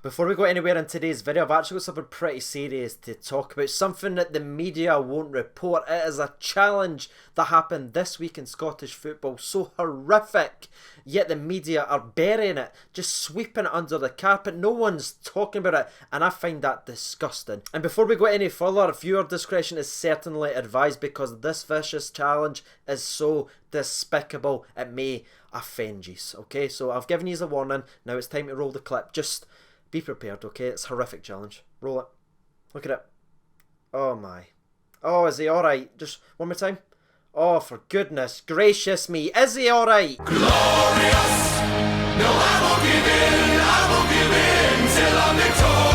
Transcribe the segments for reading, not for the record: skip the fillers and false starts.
Before we go anywhere in today's video, I've actually got something pretty serious to talk about. Something that the media won't report. It is a challenge that happened this week in Scottish football. So horrific, yet the media are burying it, just sweeping it under the carpet. No one's talking about it, and I find that disgusting. And before we go any further, viewer discretion is certainly advised because this vicious challenge is so despicable it may offend you. Okay, so I've given you a warning. Now it's time to roll the clip. Just be prepared, okay? It's a horrific challenge. Roll it. Look at it. Oh my. Oh, is he alright? Just one more time. Oh, for goodness gracious me. Is he alright? Glorious! No, I won't give in till I'm victorious!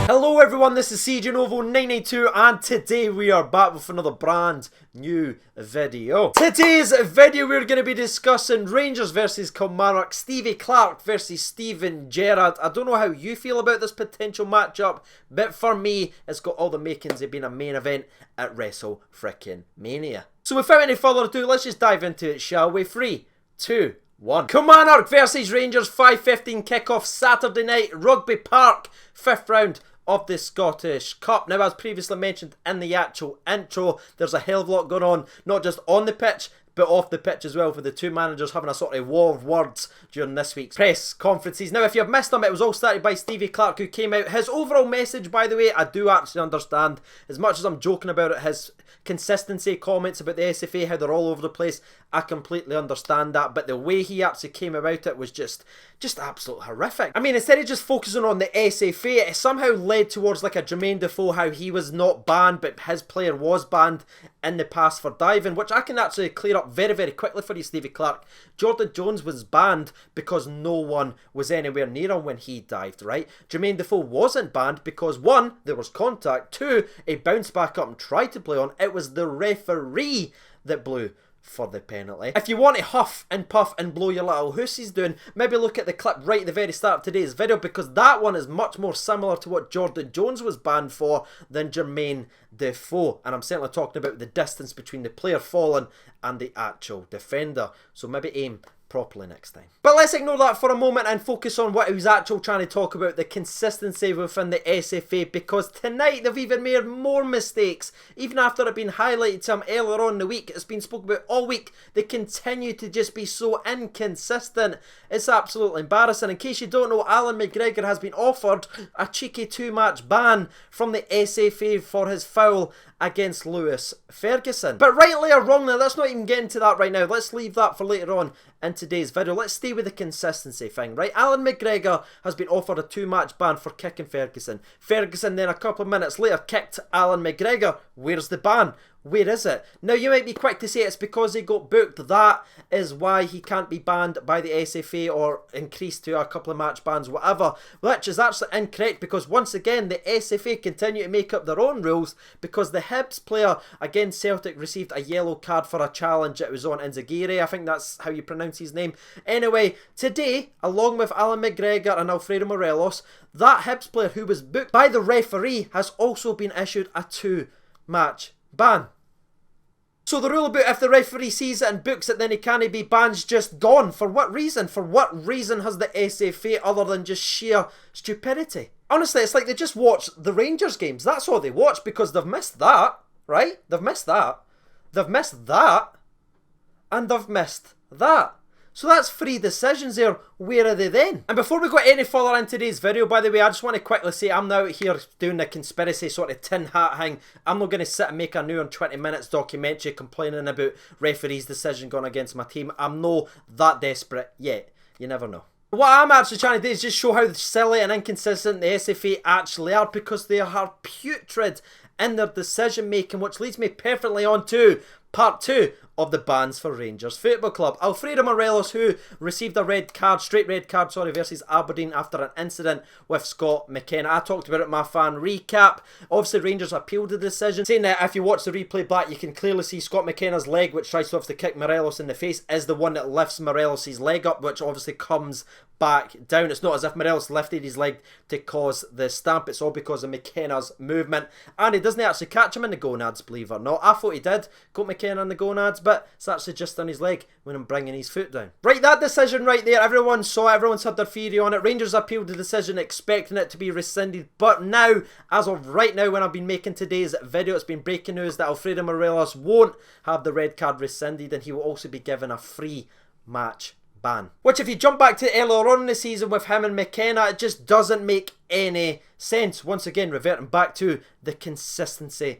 Hello everyone, this is CJNovo992 and today we are back with another brand new video. Today's video we're going to be discussing Rangers versus Kilmarnock, Stevie Clarke versus Steven Gerrard. I don't know how you feel about this potential matchup, but for me it's got all the makings of being a main event at Wrestle Frickin' Mania. So without any further ado, let's just dive into it, shall we? 3, 2, 1. Kilmarnock versus Rangers, 5:15 kickoff Saturday night, Rugby Park, 5th round of the Scottish Cup. Now, as previously mentioned in the actual intro, there's a hell of a lot going on, not just on the pitch, but off the pitch as well, for the two managers having a sort of war of words during this week's press conferences. Now, if you've missed them, it was all started by Stevie Clarke, who came out. His overall message, by the way, I do actually understand. As much as I'm joking about it, his consistency comments about the SFA, how they're all over the place, I completely understand that. But the way he actually came about it was just absolutely horrific. I mean, instead of just focusing on the SFA, it somehow led towards like a Jermaine Defoe, how he was not banned, but his player was banned in the past for diving, which I can actually clear up very, very quickly for you, Stevie Clarke. Jordan Jones was banned because no one was anywhere near him when he dived, right? Jermaine Defoe wasn't banned because 1, there was contact, 2, he bounced back up and tried to play on. It was the referee that blew for the penalty. If you want to huff and puff and blow your little hussies doing, maybe look at the clip right at the very start of today's video, because that one is much more similar to what Jordan Jones was banned for than Jermaine Defoe. And I'm certainly talking about the distance between the player falling and the actual defender. So maybe aim properly next time. But let's ignore that for a moment and focus on what he was actually trying to talk about, the consistency within the SFA, because tonight they've even made more mistakes. Even after it being highlighted to him earlier on in the week, it's been spoken about all week, they continue to just be so inconsistent. It's absolutely embarrassing. In case you don't know, Alan Mcgregor has been offered a cheeky 2-match ban from the SFA for his foul against Lewis Ferguson. But rightly or wrongly, let's not even get into that right now. Let's leave that for later on in today's video. Let's stay with the consistency thing, right? Alan Mcgregor has been offered a 2-match ban for kicking Ferguson. Ferguson then a couple of minutes later kicked Alan Mcgregor. Where's the ban? Where is it? Now, you might be quick to say it's because he got booked. That is why he can't be banned by the SFA or increased to a couple of match bans, whatever, which is actually incorrect, because once again, the SFA continue to make up their own rules, because the Hibs player against Celtic received a yellow card for a challenge. It was on Inzaghi, I think that's how you pronounce his name. Anyway, today, along with Alan Mcgregor and Alfredo Morelos, that Hibs player who was booked by the referee has also been issued a 2-match ban. So the rule about if the referee sees it and books it, then he can't be banned, just gone. For what reason? For what reason has the SFA, other than just sheer stupidity? Honestly, it's like they just watch the Rangers games. That's all they watch, because they've missed that, right? They've missed that. They've missed that. And they've missed that. So that's 3 decisions there. Where are they then? And before we go any further in today's video, by the way, I just want to quickly say I'm now out here doing the conspiracy sort of tin hat thing. I'm not going to sit and make a new 20 minutes documentary complaining about referee's decision going against my team. I'm not that desperate yet. You never know. What I'm actually trying to do is just show how silly and inconsistent the SFA actually are, because they are putrid in their decision making, which leads me perfectly on to part 2 of the bans for Rangers Football Club. Alfredo Morelos, who received a straight red card, versus Aberdeen after an incident with Scott McKenna. I talked about it in my fan recap. Obviously, Rangers appealed the decision, saying that if you watch the replay back, you can clearly see Scott McKenna's leg, which tries to obviously kick Morelos in the face, is the one that lifts Morelos' leg up, which obviously comes back down. It's not as if Morelos lifted his leg to cause the stamp. It's all because of McKenna's movement. And he doesn't actually catch him in the gonads, believe it or not. I thought he did, got McKenna in the gonads, but it's actually just on his leg when I'm bringing his foot down. Right, that decision right there, everyone saw it, everyone's had their theory on it. Rangers appealed the decision expecting it to be rescinded, but now, as of right now when I've been making today's video, it's been breaking news that Alfredo Morelos won't have the red card rescinded, and he will also be given a free match ban. Which, if you jump back to earlier on in the season with him and McKenna, it just doesn't make any sense. Once again, reverting back to the consistency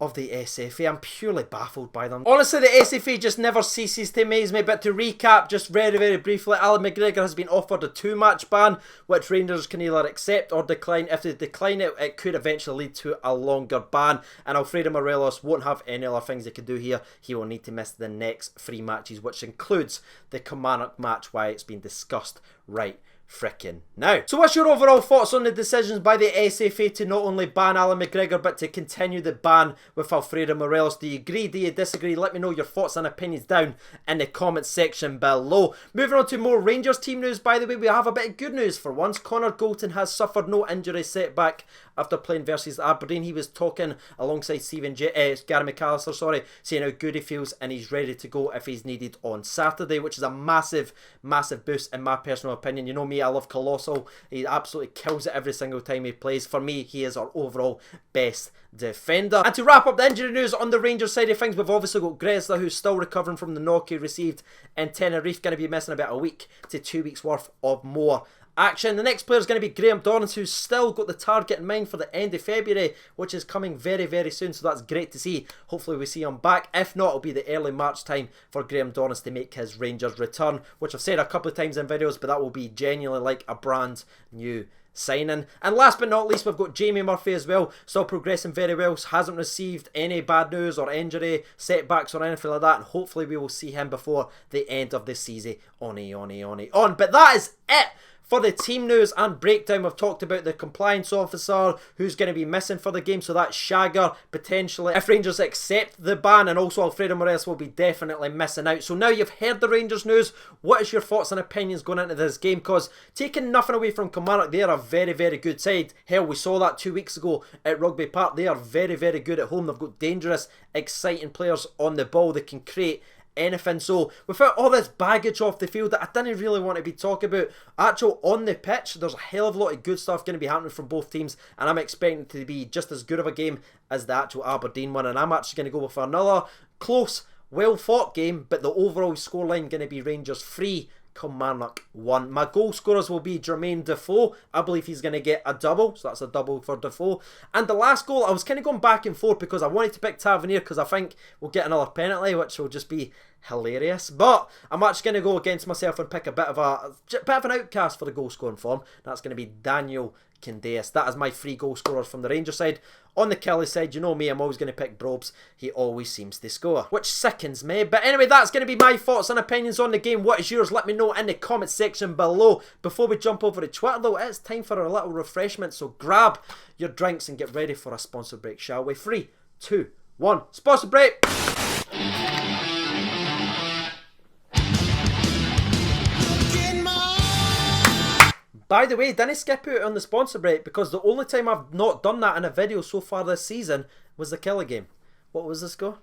of the SFA. I'm purely baffled by them. Honestly, the SFA just never ceases to amaze me. But to recap, just very, very briefly, Mcgregor has been offered a 2-match ban, which Rangers can either accept or decline. If they decline it, it could eventually lead to a longer ban. And Alfredo Morelos won't have any other things he can do here. He will need to miss the next 3 matches, which includes the Kilmarnock match, why it's been discussed right frickin' now. So what's your overall thoughts on the decisions by the SFA to not only ban Mcgregor but to continue the ban with Alfredo Morelos? Do you agree? Do you disagree? Let me know your thoughts and opinions down in the comments section below. Moving on to more Rangers team news, by the way, we have a bit of good news for once. Connor Golton has suffered no injury setback after playing versus Aberdeen. He was talking alongside Gary McAllister, saying how good he feels and he's ready to go if he's needed on Saturday, which is a massive, massive boost in my personal opinion. You know me, I love Colossal. He absolutely kills it every single time he plays. For me, he is our overall best defender. And to wrap up the injury news on the Rangers side of things, we've obviously got Gressler, who's still recovering from the knock he received in Tenerife, going to be missing about a week to 2 weeks worth of more action. The next player is going to be Graham Dorrans, who's still got the target in mind for the end of February, which is coming very, very soon, so that's great to see. Hopefully we see him back. If not, it'll be the early March time for Graham Dorrans to make his Rangers return, which I've said a couple of times in videos, but that will be genuinely like a brand new signing. And last but not least, we've got Jamie Murphy as well, still progressing very well, hasn't received any bad news or injury setbacks or anything like that, and hopefully we will see him before the end of the season. But that is it for the team news and breakdown. We've talked about the compliance officer who's going to be missing for the game, so that's Shagger potentially if Rangers accept the ban, and also Alfredo Morelos will be definitely missing out. So now you've heard the Rangers news, what is your thoughts and opinions going into this game? Because taking nothing away from Kilmarnock, they are a very, very good side. Hell, we saw that 2 weeks ago at Rugby Park. They are very, very good at home. They've got dangerous, exciting players on the ball that can create anything. So without all this baggage off the field that I didn't really want to be talking about, actual on the pitch, there's a hell of a lot of good stuff going to be happening from both teams, and I'm expecting it to be just as good of a game as the actual Aberdeen one. And I'm actually going to go with another close, well fought game, but the overall scoreline going to be Rangers 3, Kilmarnock 1. My goal scorers will be Jermaine Defoe. I believe he's going to get a double, so that's a double for Defoe. And the last goal, I was kind of going back and forth because I wanted to pick Tavernier because I think we'll get another penalty, which will just be hilarious. But I'm actually going to go against myself and pick a bit of an outcast for the goal scoring form. That's going to be Daniel Candeias. That is my 3 goal scorers from the Rangers side. On the Killie side, you know me, I'm always going to pick Brobes. He always seems to score, which sickens me. But anyway, that's going to be my thoughts and opinions on the game. What is yours? Let me know in the comment section below. Before we jump over to Twitter though, it's time for a little refreshment. So grab your drinks and get ready for a sponsor break, shall we? 3, 2, 1, sponsor break! By the way, didn't skip out on the sponsor break because the only time I've not done that in a video so far this season was the Killie game. What was the score?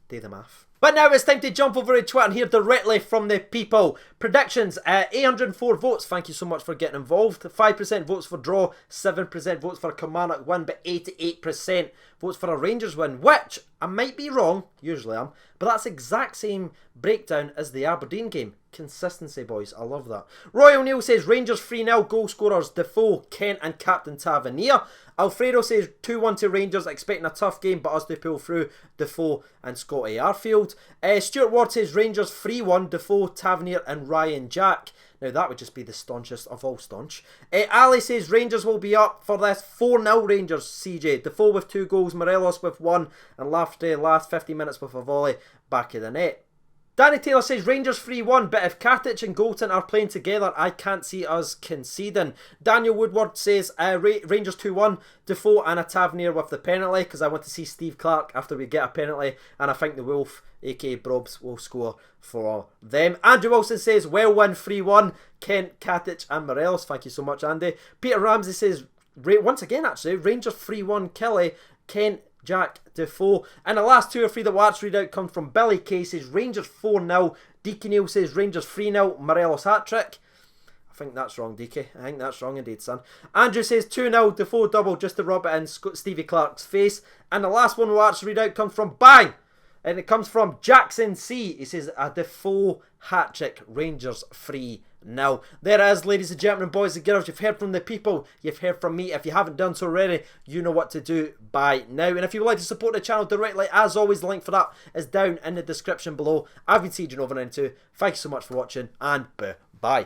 Do the math. But now it's time to jump over to Twitter and hear directly from the people. Predictions, 804 votes. Thank you so much for getting involved. 5% votes for draw, 7% votes for a Kilmarnock win, but 88% votes for a Rangers win, which I might be wrong, usually am, but that's the exact same breakdown as the Aberdeen game. Consistency, boys. I love that. Roy O'Neill says Rangers 3-0, goal scorers Defoe, Kent and Captain Tavernier. Alfredo says 2-1 to Rangers, expecting a tough game but us to pull through, Defoe and Scotty Arfield. Stuart Ward says Rangers 3-1, Defoe, Tavernier and Ryan Jack. Now that would just be the staunchest of all staunch. Ali says Rangers will be up for this 4-0 Rangers, CJ. Defoe with 2 goals, Morelos with 1 and Lafferty last 50 minutes with a volley back of the net. Danny Taylor says Rangers 3-1, but if Katic and Goulton are playing together, I can't see us conceding. Daniel Woodward says Rangers 2-1, Defoe and a Tavernier with the penalty, because I want to see Steve Clark after we get a penalty, and I think the Wolf, aka Brobs, will score for them. Andrew Wilson says well win 3-1, Kent, Katic and Morelos. Thank you so much, Andy. Peter Ramsey says, once again actually, Rangers 3-1, Killie, Kent, Jack, Defoe. And the last 2 or 3 that we'll actually read out come from Billy K. Says Rangers 4-0. DK Neil says Rangers 3-0. Morelos hat-trick. I think that's wrong, DK. I think that's wrong indeed, son. Andrew says 2-0. Defoe double just to rub it in Stevie Clark's face. And the last one we'll actually read out comes from Bang. And it comes from Jackson C. He says a Defoe hat-trick. Rangers 3-0. There it is, ladies and gentlemen, boys and girls. You've heard from the people. You've heard from me. If you haven't done so already, you know what to do by now. And if you would like to support the channel directly, as always, the link for that is down in the description below. I've been Sieging over 92. Thank you so much for watching, and bye.